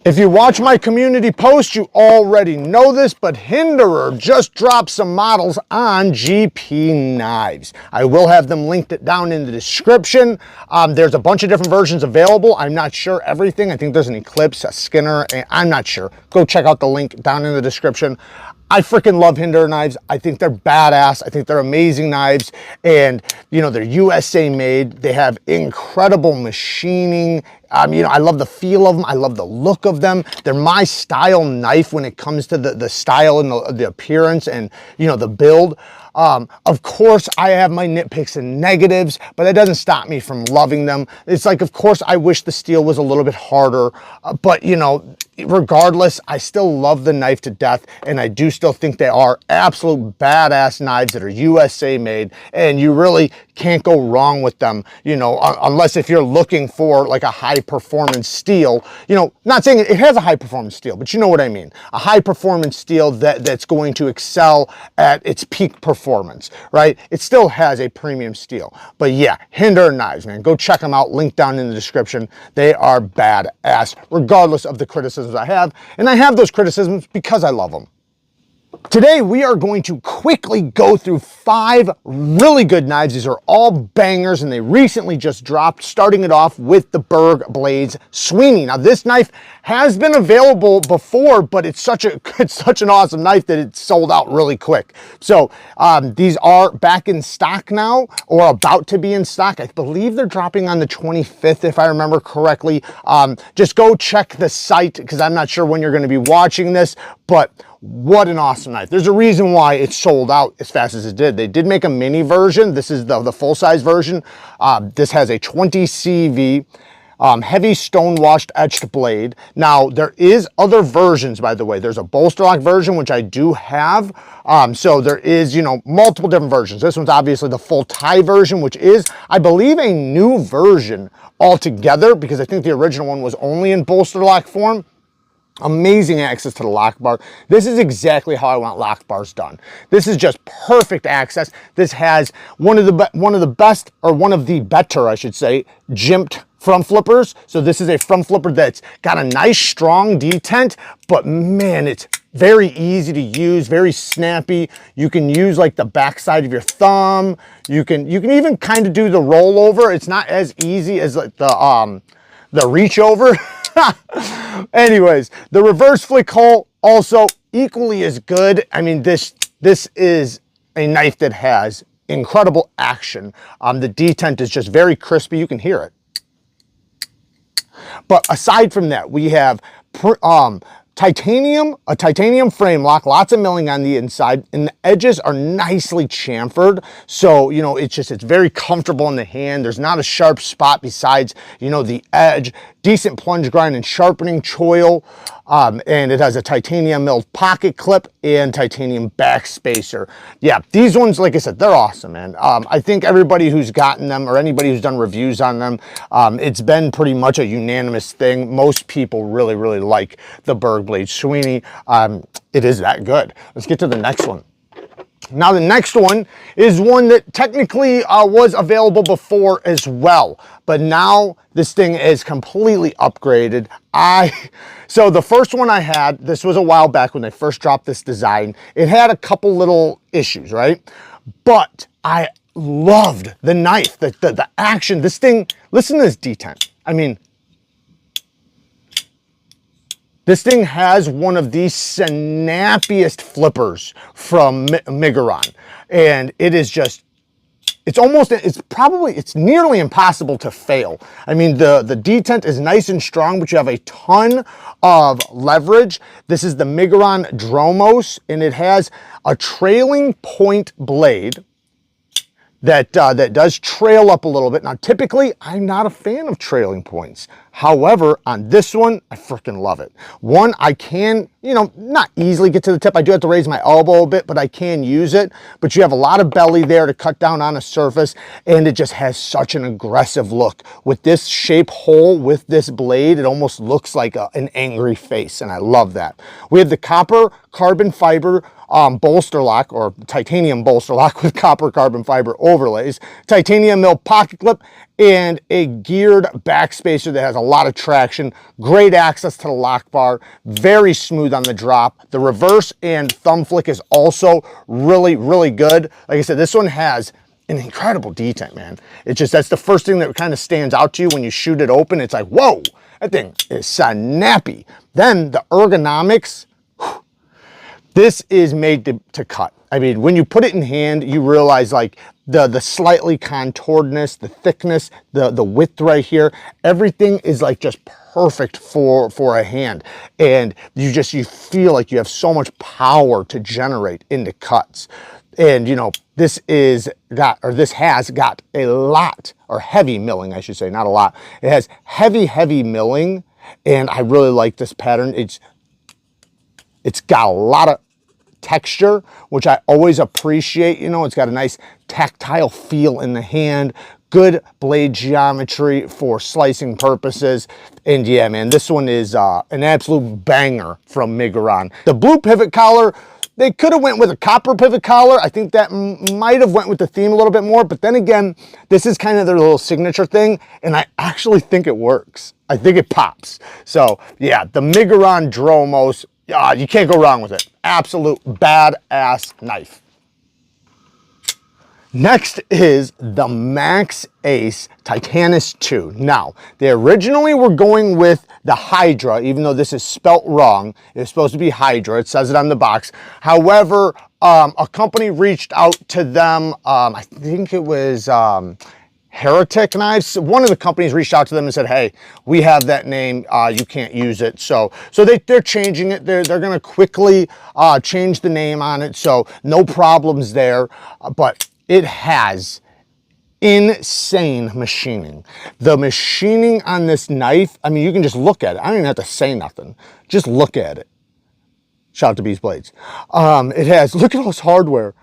If you watch my community post, you already know this, but Hinderer just dropped some models on GP Knives. I will have them linked down in the description. There's a bunch of different versions available. I'm not sure everything. I think there's an Eclipse, a Skinner, and I'm not sure. Go check out the link down in the description. I freaking love Hinderer knives. I think they're badass. I think they're amazing knives. And, you know, they're USA made. They have incredible machining. You know, I love the feel of them. I love the look of them. They're my style knife when it comes to the style and the appearance and, you know, the build. Of course, I have my nitpicks and negatives, but that doesn't stop me from loving them. It's like, of course, I wish the steel was a little bit harder, but, you know, regardless, I still love the knife to death, and I do still think they are absolute badass knives that are USA made, and you really can't go wrong with them, you know, unless if you're looking for like a high performance steel, you know, not saying it has a high performance steel, but you know what I mean, a high performance steel that's going to excel at its peak performance, right? It still has a premium steel, but yeah, Hinderer knives, man, go check them out, link down in the description. They are badass, regardless of the criticisms I have, and I have those criticisms because I love them. Today, we are going to quickly go through 5 really good knives. These are all bangers, and they recently just dropped, starting it off with the Berg Blades Sweeney. Now, this knife has been available before, but it's such an awesome knife that it's sold out really quick. So these are back in stock now, or about to be in stock. I believe they're dropping on the 25th, if I remember correctly. Just go check the site, because I'm not sure when you're going to be watching this, but what an awesome knife. There's a reason why it sold out as fast as it did. They did make a mini version. This is the full-size version. This has a 20 CV, heavy stone-washed etched blade. Now, there is other versions, by the way. There's a bolster lock version, which I do have. So there is, you know, multiple different versions. This one's obviously the full tie version, which is, I believe, a new version altogether, because I think the original one was only in bolster lock form. Amazing access to the lock bar. This is exactly how I want lock bars done. This is just perfect access. This has one of the best, or one of the better, I should say, jimped front flippers. So this is a front flipper that's got a nice strong detent, but man, it's very easy to use, very snappy. You can use like the back side of your thumb. You can even kind of do the rollover. It's not as easy as like the reach over. Anyways, the reverse flick hole also equally as good. I mean, this is a knife that has incredible action. The detent is just very crispy. You can hear it. But aside from that, we have a titanium frame lock, lots of milling on the inside, and the edges are nicely chamfered. So, you know, it's very comfortable in the hand. There's not a sharp spot besides, you know, the edge. Decent plunge grind and sharpening choil. And it has a titanium milled pocket clip and titanium back spacer. Yeah, these ones, like I said, they're awesome, man. I think everybody who's gotten them, or anybody who's done reviews on them, it's been pretty much a unanimous thing. Most people really, really like the Berg Blade Sweeney. It is that good. Let's get to the next one. Now, the next one is one that technically was available before as well, but now this thing is completely upgraded. So the first one I had, this was a while back when they first dropped this design. It had a couple little issues, right? But I loved the knife, the action. This thing, listen to this detent. I mean, this thing has one of the snappiest flippers from MIGURON, and it is just, it's nearly impossible to fail. I mean, the detent is nice and strong, but you have a ton of leverage. This is the Migon Dromos, and it has a trailing point blade that does trail up a little bit. Now, typically, I'm not a fan of trailing points. However, on this one, I freaking love it. One, I can, you know, not easily get to the tip. I do have to raise my elbow a bit, but I can use it. But you have a lot of belly there to cut down on a surface, and it just has such an aggressive look. With this shape hole, with this blade, it almost looks like an angry face, and I love that. We have the copper carbon fiber bolster lock, or titanium bolster lock with copper carbon fiber overlays, titanium mill pocket clip, and a geared backspacer that has a lot of traction, great access to the lock bar, very smooth on the drop. The reverse and thumb flick is also really, really good. Like I said, this one has an incredible detent, man. It's just, that's the first thing that kind of stands out to you when you shoot it open. It's like, whoa, that thing is snappy. Then the ergonomics, whew, this is made to cut. I mean, when you put it in hand, you realize like the slightly contouredness, the thickness, the width right here, everything is like just perfect for a hand. And you feel like you have so much power to generate into cuts. And you know, this has got a lot, or heavy milling, I should say, not a lot. It has heavy milling, and I really like this pattern. It's got a lot of texture, which I always appreciate. You know, it's got a nice tactile feel in the hand, good blade geometry for slicing purposes. And yeah, man, this one is an absolute banger from MIGURON. The blue pivot collar, they could have went with a copper pivot collar. I think that might have went with the theme a little bit more, but then again, this is kind of their little signature thing, and I actually think it works. I think it pops. So yeah, the Migon Dromos, you can't go wrong with it. Absolute badass knife. Next is the Maxace Titanis 2. Now, they originally were going with the Hydra, even though this is spelt wrong. It's supposed to be Hydra. It says it on the box. However, a company reached out to them. I think it was Heretic Knives. One of the companies reached out to them and said, hey, we have that name. You can't use it. So they're changing it. They're going to quickly change the name on it. So no problems there. But it has insane machining. The machining on this knife, I mean, you can just look at it. I don't even have to say nothing. Just look at it. Shout out to Beast Blades. It has, look at all this hardware.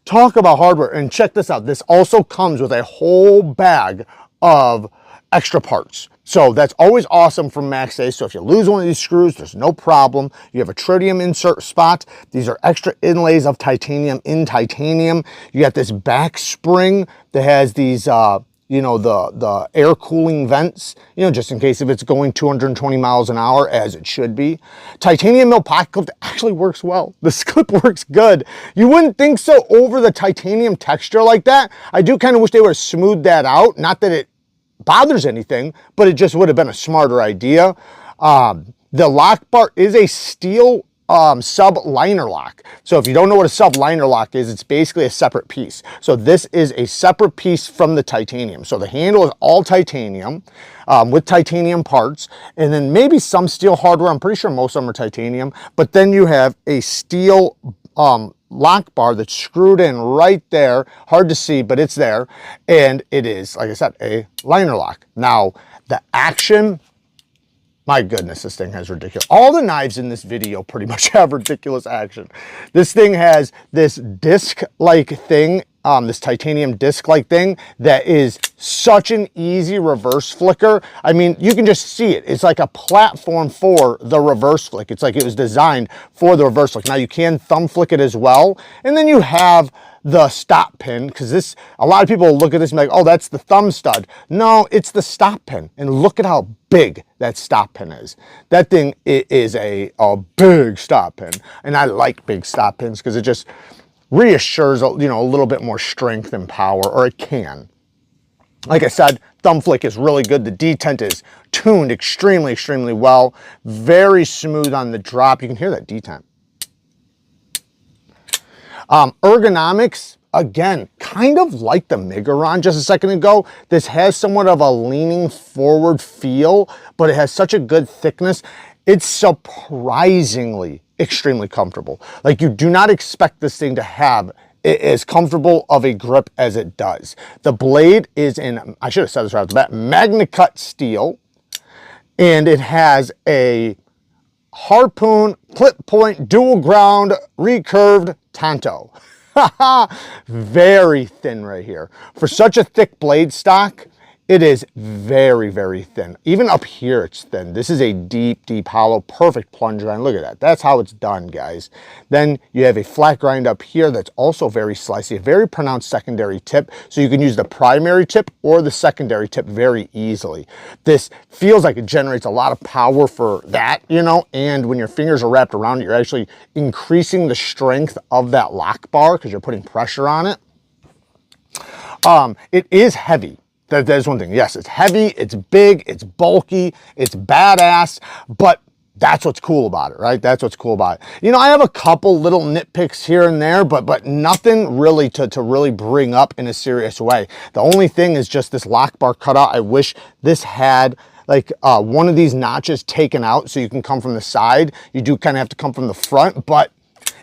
Talk about hardware. And check this out. This also comes with a whole bag of extra parts. So that's always awesome from Maxace. So if you lose one of these screws, there's no problem. You have a tritium insert spot. These are extra inlays of titanium in titanium. You got this back spring that has these, you know, the air cooling vents, you know, just in case if it's going 220 miles an hour, as it should be. Titanium mill pocket clip actually works well. This clip works good. You wouldn't think so over the titanium texture like that. I do kind of wish they would have smoothed that out. Not that it bothers anything, but it just would have been a smarter idea. The lock bar is a steel sub liner lock. So if you don't know what a sub liner lock is, it's basically a separate piece. So this is a separate piece from the titanium. So the handle is all titanium with titanium parts, and then maybe some steel hardware. I'm pretty sure most of them are titanium, but then you have a steel lock bar that's screwed in right there. Hard to see, but it's there. And it is, like I said, a liner lock. Now, the action, my goodness, this thing has ridiculous. All the knives in this video pretty much have ridiculous action. This thing has this disc-like thing, this titanium disc-like thing that is such an easy reverse flicker. I mean, you can just see it. It's like a platform for the reverse flick. It's like it was designed for the reverse flick. Now you can thumb flick it as well. And then you have the stop pin, because this, a lot of people look at this and be like, oh, that's the thumb stud. No, it's the stop pin. And look at how big that stop pin is. That thing is a big stop pin. And I like big stop pins because it just reassures, you know, a little bit more strength and power, or it can. Like I said, thumb flick is really good. The detent is tuned extremely, extremely well. Very smooth on the drop. You can hear that detent. Ergonomics, again, kind of like the MIGURON just a second ago. This has somewhat of a leaning forward feel, but it has such a good thickness. It's surprisingly extremely comfortable. Like, you do not expect this thing to have as comfortable of a grip as it does. The blade is in, I should have said this right off the bat, Magna Cut steel, and it has a harpoon clip point dual ground recurved tanto. Very thin right here. For such a thick blade stock, it is very, very thin. Even up here, it's thin. This is a deep, deep hollow, perfect plunge grind. Look at that. That's how it's done, guys. Then you have a flat grind up here that's also very slicey, a very pronounced secondary tip. So you can use the primary tip or the secondary tip very easily. This feels like it generates a lot of power for that, you know, and when your fingers are wrapped around it, you're actually increasing the strength of that lock bar because you're putting pressure on it. It is heavy. That is one thing. Yes, it's heavy, it's big, it's bulky, it's badass, but that's what's cool about it, right? That's what's cool about it. You know, I have a couple little nitpicks here and there, but nothing really to really bring up in a serious way. The only thing is just this lock bar cutout. I wish this had like one of these notches taken out so you can come from the side. You do kind of have to come from the front, but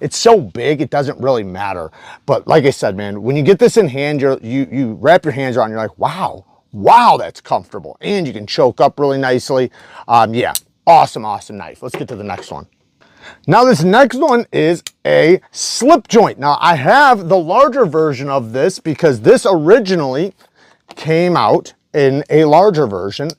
it's so big, it doesn't really matter. But like I said, man, when you get this in hand, you wrap your hands around, you're like, wow, that's comfortable. And you can choke up really nicely. Yeah, awesome knife. Let's get to the next one. Now this next one is a slip joint. Now I have the larger version of this because this originally came out in a larger version.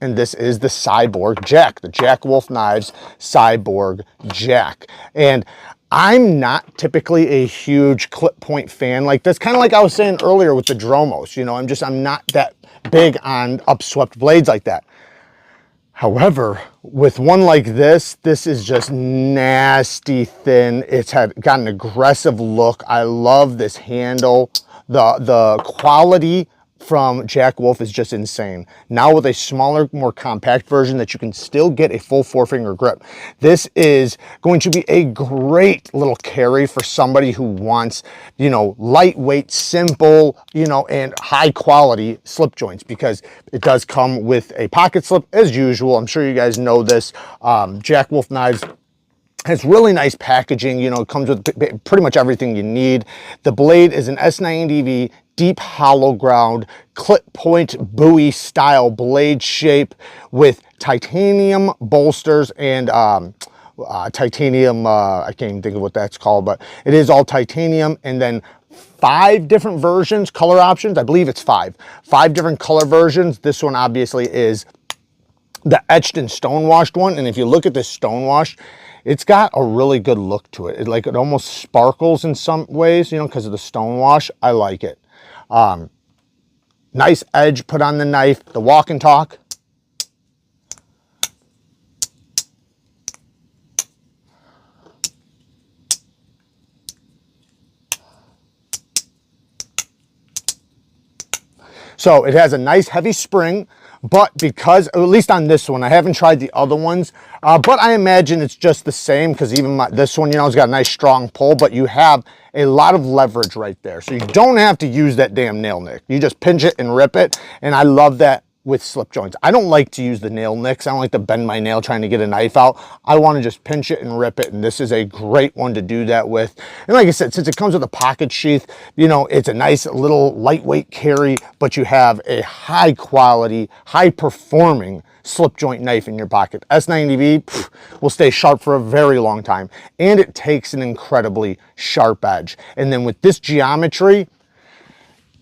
And this is the Cyborg Jack, the JACKWOLF Knives Cyborg Jack. And I'm not typically a huge clip point fan like this, kind of like I was saying earlier with the Dromos. You know, I'm not that big on upswept blades like that. However, with one like this is just nasty thin. It's got an aggressive look. I love this handle. The quality from JACKWOLF is just insane. Now with a smaller, more compact version that you can still get a full 4-finger grip. This is going to be a great little carry for somebody who wants, you know, lightweight, simple, you know, and high quality slip joints, because it does come with a pocket slip as usual. I'm sure you guys know this. JACKWOLF Knives has really nice packaging. You know, it comes with pretty much everything you need. The blade is an S90V deep hollow ground clip point buoy style blade shape with titanium bolsters and titanium, I can't even think of what that's called, but it is all titanium. And then 5 different versions, color options. I believe it's 5 different color versions. This one obviously is the etched and stonewashed one. And if you look at this stonewash, it's got a really good look to it. It almost sparkles in some ways, you know, because of the stonewash. I like it. Nice edge put on the knife, the walk and talk. So it has a nice heavy spring, but because, at least on this one, I haven't tried the other ones, but I imagine it's just the same, because even this one, you know, it's got a nice strong pull, but you have a lot of leverage right there. So you don't have to use that damn nail nick. You just pinch it and rip it, and I love that with slip joints. I don't like to use the nail nicks. I don't like to bend my nail trying to get a knife out. I want to just pinch it and rip it, and this is a great one to do that with. And like I said, since it comes with a pocket sheath, you know, it's a nice little lightweight carry, but you have a high quality, high performing slip joint knife in your pocket. S90V will stay sharp for a very long time, and it takes an incredibly sharp edge. And then with this geometry,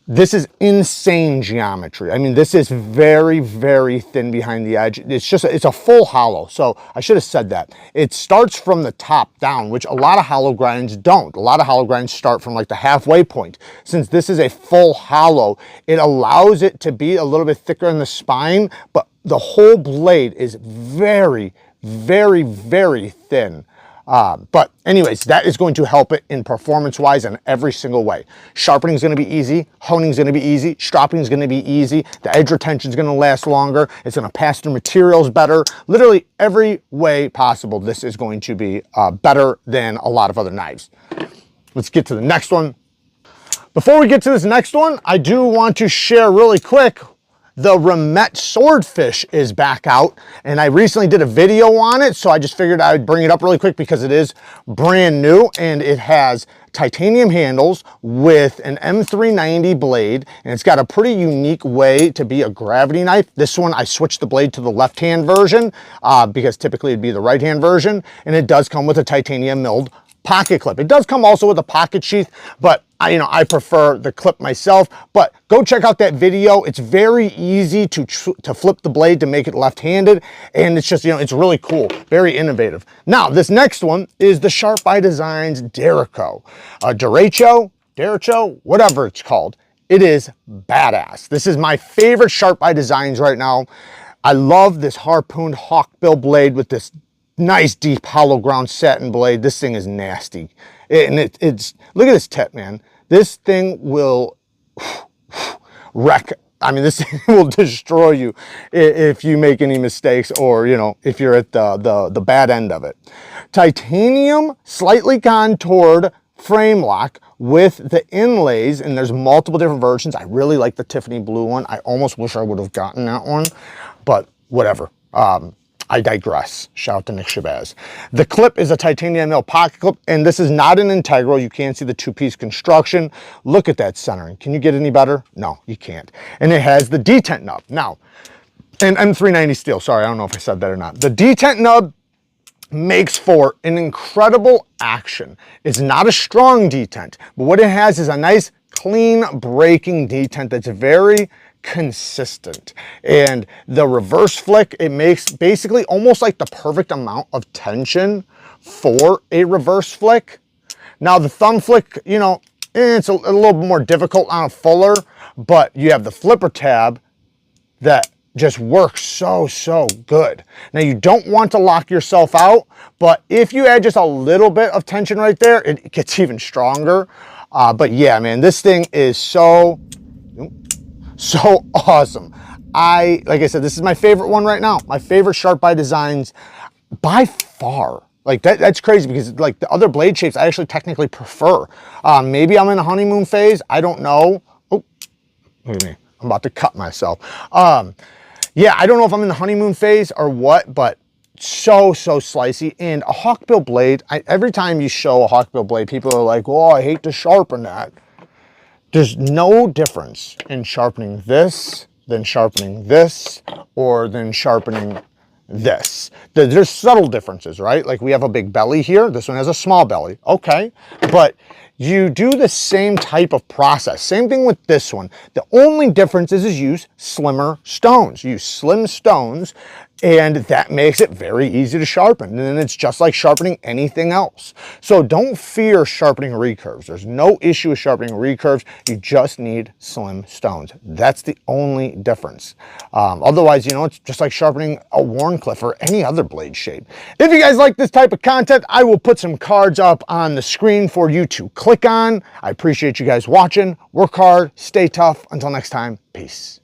this is insane geometry. I mean, this is very, very thin behind the edge. It's a full hollow. So I should have said that. It starts from the top down, which a lot of hollow grinds don't. A lot of hollow grinds start from like the halfway point. Since this is a full hollow, it allows it to be a little bit thicker in the spine, but the whole blade is very, very, very thin. But anyways, that is going to help it in performance-wise in every single way. Sharpening is going to be easy. Honing is going to be easy. Stropping is going to be easy. The edge retention is going to last longer. It's going to pass through materials better. Literally every way possible, this is going to be better than a lot of other knives. Let's get to the next one. Before we get to this next one, I do want to share really quick. The Remette Swordfish is back out, and I recently did a video on it, so I just figured I would bring it up really quick because it is brand new, and it has titanium handles with an M390 blade, and it's got a pretty unique way to be a gravity knife. This one, I switched the blade to the left-hand version because typically it'd be the right-hand version, and it does come with a titanium milled pocket clip. It does come also with a pocket sheath, but I prefer the clip myself. But go check out that video. It's very easy to flip the blade to make it left-handed, and it's just, it's really cool, very innovative. Now, this next one is the Sharp by Designs Dericho. Dericho, whatever it's called. It is badass. This is my favorite Sharp by Designs right now. I love this harpooned hawkbill blade with this nice deep hollow ground satin blade. This thing is nasty. It's look at this tip, man. This thing will wreck. This thing will destroy you if you make any mistakes, or if you're at the bad end of it. Titanium slightly contoured frame lock with the inlays, and there's multiple different versions. I really like the Tiffany blue one. I almost wish I would have gotten that one, but whatever. I digress. Shout out to Nick Shabazz. The clip is a titanium mill pocket clip, and this is not an integral. You can't see the two-piece construction. Look at that centering. Can you get any better? No, you can't. And it has the detent nub. Now, and M390 steel. Sorry, I don't know if I said that or not. The detent nub makes for an incredible action. It's not a strong detent, but what it has is a nice, clean braking detent that's very consistent. And the reverse flick, it makes basically almost like the perfect amount of tension for a reverse flick. Now the thumb flick, it's a little bit more difficult on a fuller, but you have the flipper tab that just works so good. Now you don't want to lock yourself out, but if you add just a little bit of tension right there, it gets even stronger. But yeah, man, this thing is so awesome. Like I said, this is my favorite one right now. My favorite Sharp by Designs by far. Like that's crazy, because like the other blade shapes I actually technically prefer. Maybe I'm in a honeymoon phase. I don't know. Oh, look at me. I'm about to cut myself. Yeah, I don't know if I'm in the honeymoon phase or what, but so slicey. And a hawkbill blade, every time you show a hawkbill blade, people are like, oh, I hate to sharpen that. There's no difference in sharpening this, than sharpening this, or than sharpening this. There's subtle differences, right? Like we have a big belly here. This one has a small belly. Okay, but you do the same type of process. Same thing with this one. The only difference is use slimmer stones. Use slim stones, and that makes it very easy to sharpen. And then it's just like sharpening anything else. So don't fear sharpening recurves. There's no issue with sharpening recurves. You just need slim stones. That's the only difference. Otherwise, it's just like sharpening a Warncliffe or any other blade shape. If you guys like this type of content, I will put some cards up on the screen for you to click on. I appreciate you guys watching. Work hard, stay tough. Until next time, peace.